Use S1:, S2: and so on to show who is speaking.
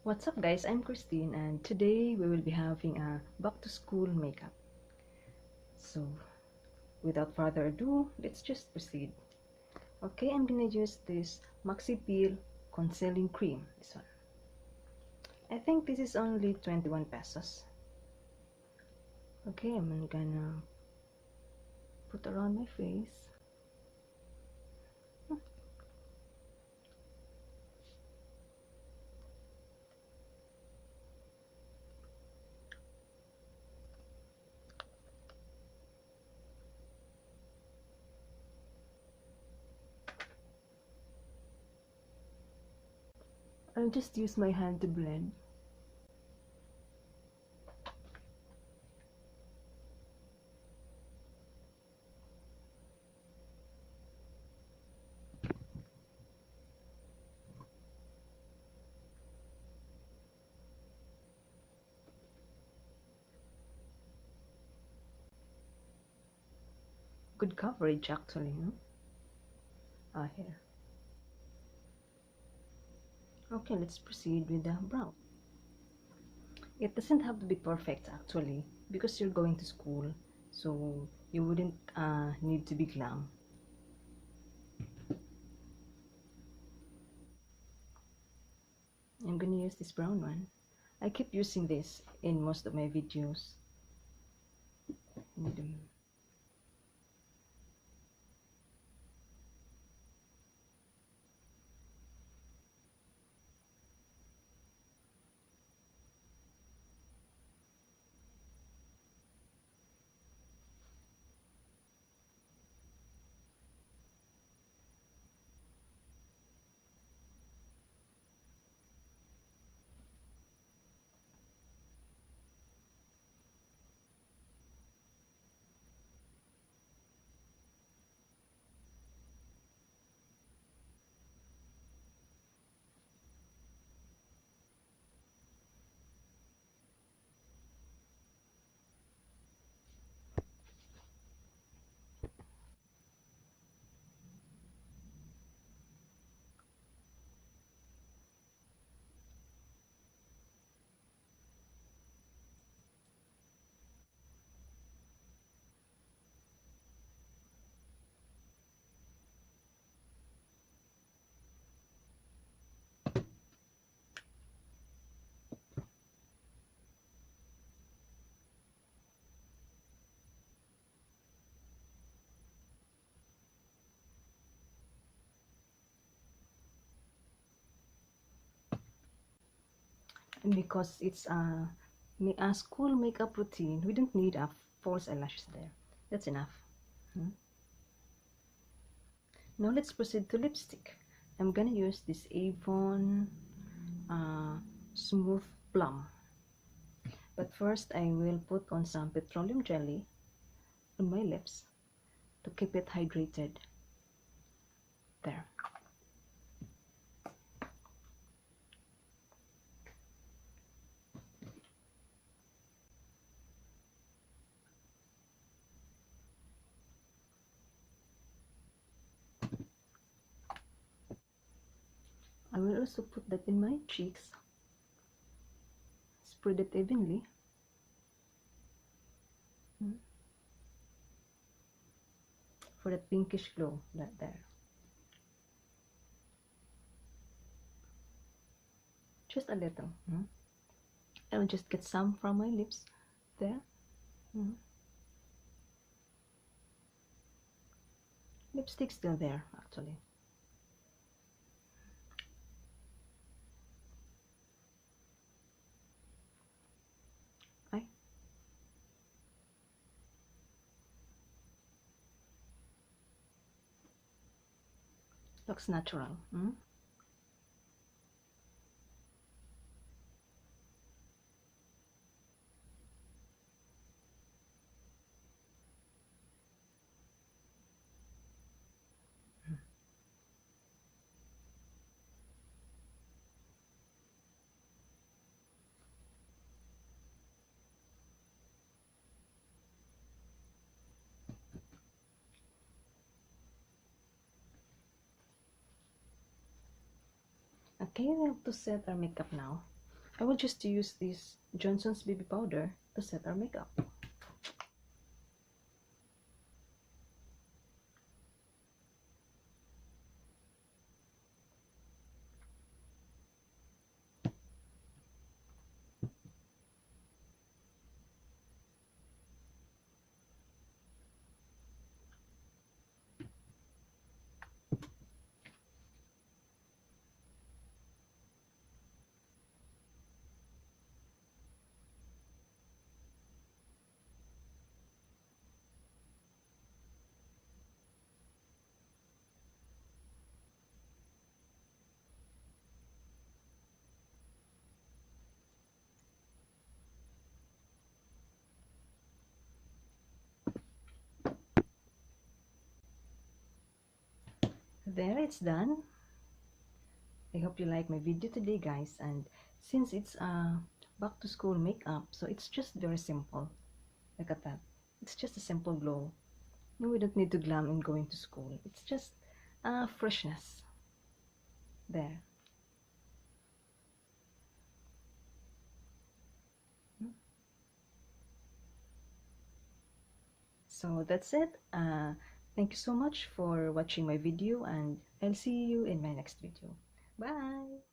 S1: What's up guys, I'm Kristine and today we will be having a back to school makeup. So without further ado, let's just proceed. Okay, I'm gonna use this Maxipeel concealing cream, this one. I think this is only 21 pesos. Okay, I'm gonna put around my face. I'll just use my hand to blend. Good coverage actually, no? Here. Okay, let's proceed with the brow. It doesn't have to be perfect actually, because you're going to school, so you wouldn't need to be glam. I'm gonna use this brown one. I keep using this in most of my videos. And because it's a school makeup routine, we don't need a false eyelashes there. That's enough. Now let's proceed to lipstick. I'm gonna use this Avon Smooth Plum. But first, I will put on some petroleum jelly on my lips to keep it hydrated. There. I will also put that in my cheeks. Spread it evenly. For that pinkish glow, that there. Just a little. I will just get some from my lips. There. Lipstick still there, actually. Looks natural. Okay, we have to set our makeup now. I will just use this Johnson's baby powder to set our makeup. There, it's done. I hope you like my video today, guys, and since it's a back to school makeup, so it's just very simple. Look at that. It's just a simple glow. No, we don't need to glam in going to school. It's just freshness. There. So that's it. Thank you so much for watching my video, and I'll see you in my next video. Bye!